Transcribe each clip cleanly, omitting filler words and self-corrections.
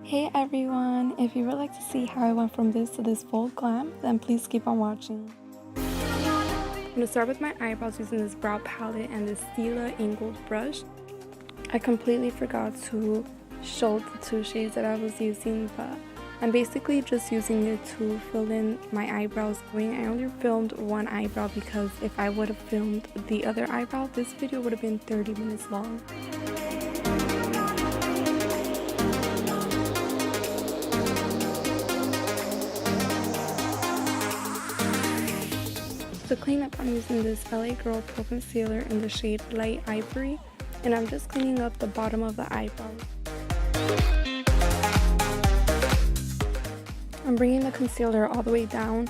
Hey everyone, if you would like to see how I went from this to this full glam, then please keep on watching. I'm going to start with my eyebrows using this brow palette and this Stila angled brush. I completely forgot to show the two shades that I was using, but I'm basically just using it to fill in my eyebrows. I only filmed one eyebrow because if I would have filmed the other eyebrow, this video would have been 30 minutes long. To clean up, I'm using this LA Girl Pro Concealer in the shade Light Ivory, and I'm just cleaning up the bottom of the eyebrow. I'm bringing the concealer all the way down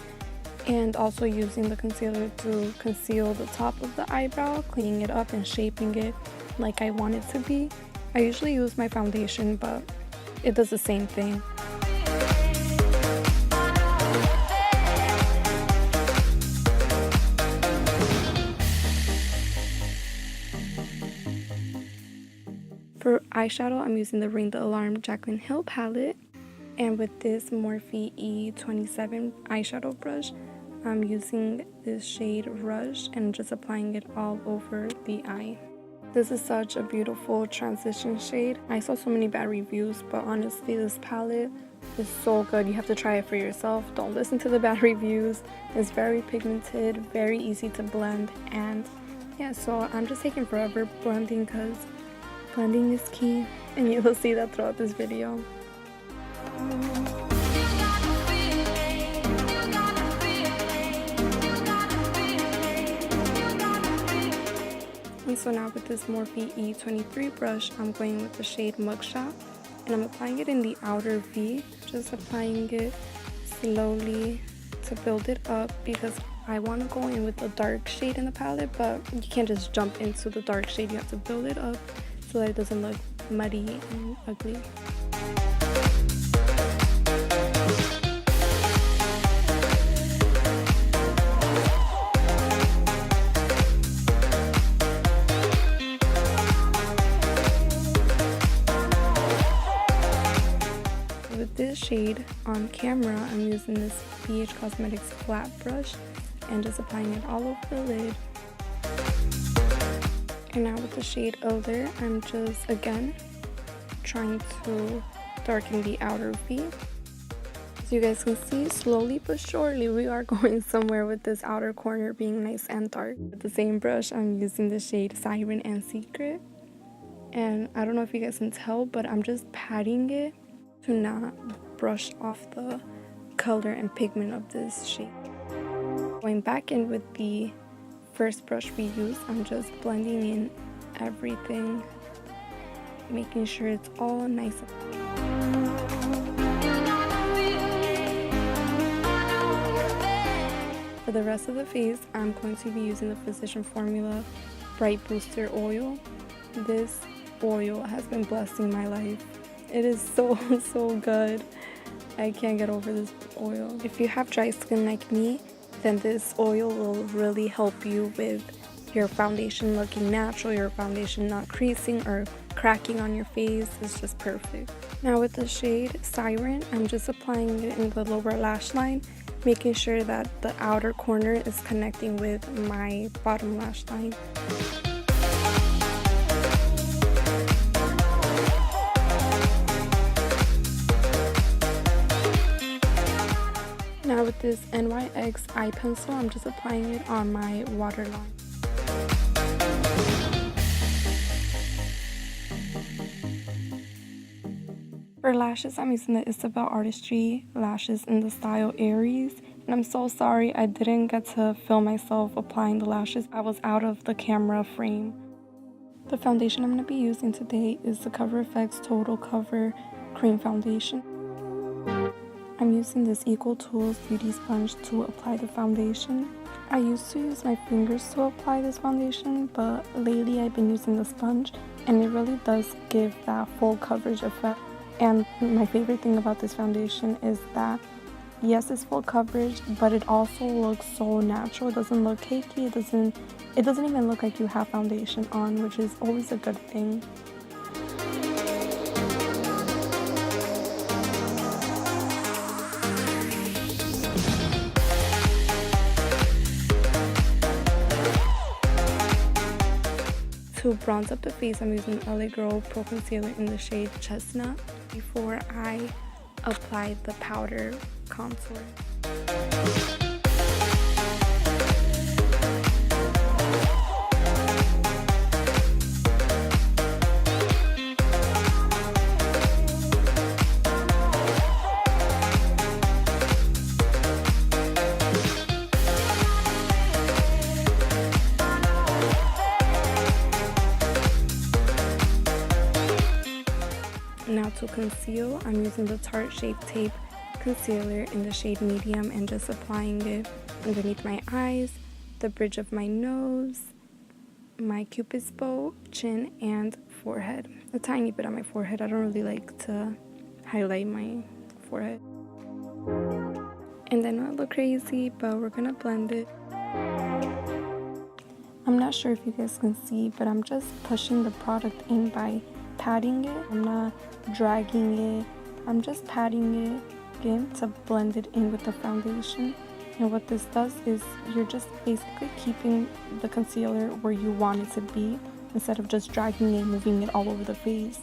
and also using the concealer to conceal the top of the eyebrow, cleaning it up and shaping it like I want it to be. I usually use my foundation, but it does the same thing. For eyeshadow, I'm using the Ring the Alarm Jaclyn Hill palette, and with this Morphe E27 eyeshadow brush, I'm using this shade Rush and just applying it all over the eye. This is such a beautiful transition shade. I saw so many bad reviews, but honestly this palette is so good. You have to try it for yourself. Don't listen to the bad reviews. It's very pigmented, very easy to blend, and yeah, so I'm just taking forever blending because blending is key, and you will see that throughout this video. And so now with this Morphe E23 brush, I'm going with the shade Mugshot, and I'm applying it in the outer V, just applying it slowly to build it up because I want to go in with a dark shade in the palette, but you can't just jump into the dark shade. You have to build it up so that it doesn't look muddy and ugly. With this shade on camera, I'm using this BH Cosmetics flat brush and just applying it all over the lid. And now with the shade Elder, I'm just again trying to darken the outer V. As you guys can see, slowly but surely we are going somewhere with this outer corner being nice and dark. With the same brush, I'm using the shade Siren and Secret. And I don't know if you guys can tell, but I'm just patting it to not brush off the color and pigment of this shade. Going back in with the first brush we used, I'm just blending in everything, making sure it's all nice. For the rest of the face, I'm going to be using the Physician Formula Bright Booster Oil. This oil has been blessing my life. It is so good. I can't get over this oil. If you have dry skin like me, then this oil will really help you with your foundation looking natural, your foundation not creasing or cracking on your face. It's just perfect. Now with the shade Siren, I'm just applying it in the lower lash line, making sure that the outer corner is connecting with my bottom lash line. Now with this NYX eye pencil, I'm just applying it on my waterline. For lashes, I'm using the Isabel Artistry lashes in the style Aries. And I'm so sorry I didn't get to film myself applying the lashes. I was out of the camera frame. The foundation I'm going to be using today is the Cover FX Total Cover Cream Foundation. I'm using this Equal Tools Beauty Sponge to apply the foundation. I used to use my fingers to apply this foundation, but lately I've been using the sponge, and it really does give that full coverage effect. And my favorite thing about this foundation is that, yes, it's full coverage, but it also looks so natural. It doesn't look cakey. It doesn't even look like you have foundation on, which is always a good thing. To bronze up the face, I'm using LA Girl Pro Concealer in the shade Chestnut before I apply the powder contour. Now to conceal, I'm using the Tarte Shape Tape Concealer in the shade Medium and just applying it underneath my eyes, the bridge of my nose, my cupid's bow, chin, and forehead. A tiny bit on my forehead. I don't really like to highlight my forehead. And then not look crazy, but we're gonna blend it. I'm not sure if you guys can see, but I'm just pushing the product in by patting it. I'm not dragging it. I'm just patting it in to blend it in with the foundation. And what this does is you're just basically keeping the concealer where you want it to be instead of just dragging it, moving it all over the face.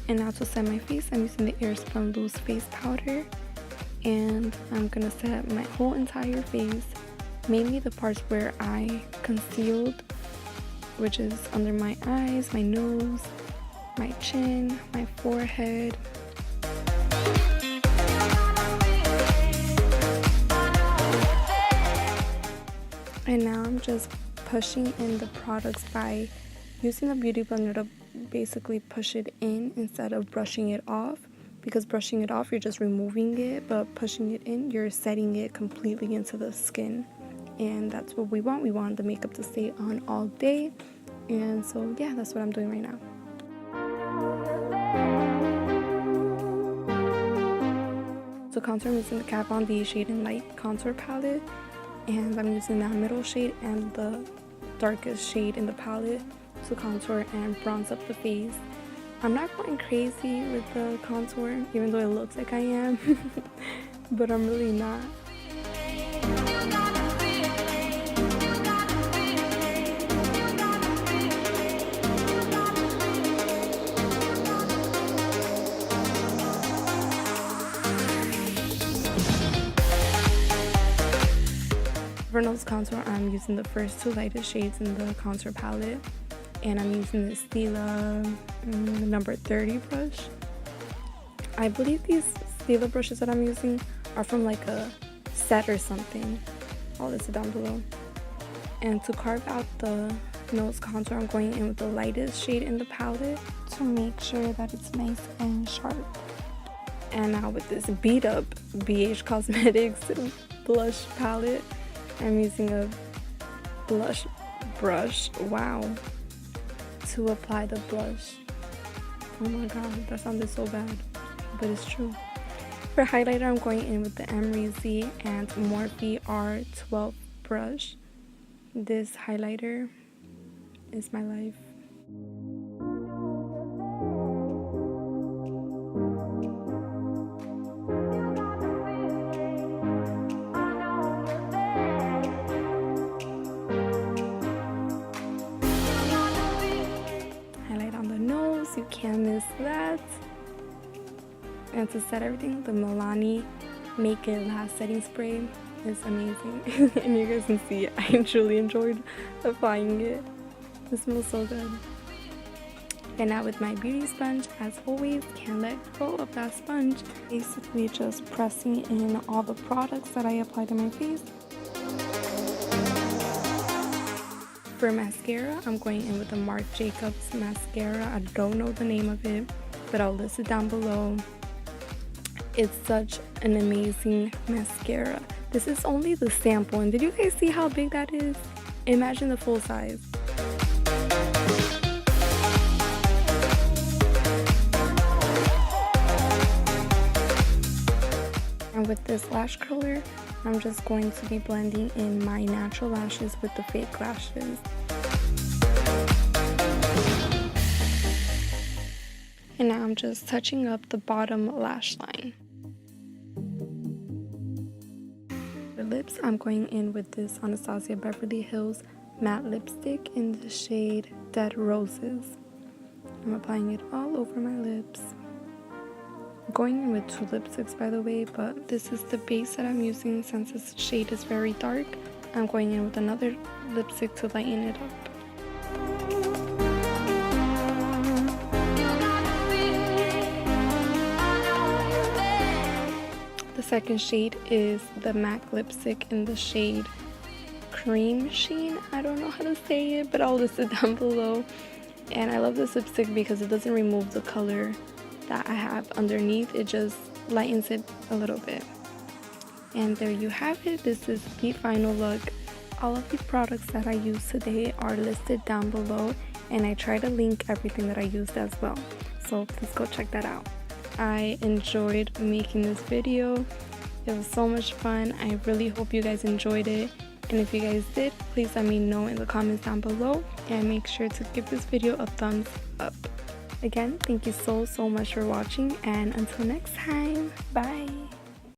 And now to set my face, I'm using the Airspun Loose Face Powder. And I'm going to set my whole entire face, mainly the parts where I concealed, which is under my eyes, my nose, my chin, my forehead. And now I'm just pushing in the products by using the Beauty Blender to basically push it in instead of brushing it off, because brushing it off you're just removing it, but pushing it in you're setting it completely into the skin, and that's what we want. We want the makeup to stay on all day, and so yeah, that's what I'm doing right now. So contour, I'm using the Kat Von D Shade and Light Contour Palette, and I'm using that middle shade and the darkest shade in the palette to contour and bronze up the face. I'm not going crazy with the contour, even though it looks like I am, but I'm really not. For nose contour, I'm using the first two lightest shades in the contour palette. And I'm using the Stila number 30 brush. I believe these Stila brushes that I'm using are from like a set or something. I'll list it down below. And to carve out the nose contour, I'm going in with the lightest shade in the palette to make sure that it's nice and sharp. And now with this beat up BH Cosmetics blush palette, I'm using a blush brush. Wow. To apply the blush. Oh my god, that sounded so bad, but it's true. For highlighter, I'm going in with the Emery and Morphe R12 brush. This highlighter is my life. You can't miss that. And to set everything, the Milani Make It Last setting spray is amazing. And you guys can see I truly enjoyed applying it. It smells so good. And now with my beauty sponge, as always, can't let go of that sponge. Basically just pressing in all the products that I applied to my face. For mascara, I'm going in with the Marc Jacobs mascara. I don't know the name of it, but I'll list it down below. It's such an amazing mascara. This is only the sample, and did you guys see how big that is? Imagine the full size. And with this lash curler, I'm just going to be blending in my natural lashes with the fake lashes. And now I'm just touching up the bottom lash line. For lips, I'm going in with this Anastasia Beverly Hills matte lipstick in the shade Dead Roses. I'm applying it all over my lips. I'm going in with 2 lipsticks, by the way, but this is the base that I'm using since this shade is very dark. I'm going in with another lipstick to lighten it up. The second shade is the MAC lipstick in the shade Cream Sheen. I don't know how to say it, but I'll list it down below. And I love this lipstick because it doesn't remove the color that I have underneath. It just lightens it a little bit. And there you have it. This is the final look. All of the products that I used today are listed down below, and I try to link everything that I used as well. So please go check that out. I enjoyed making this video. It was so much fun. I really hope you guys enjoyed it. And if you guys did, please let me know in the comments down below, and make sure to give this video a thumbs up. Again, thank you so much for watching, and until next time, bye.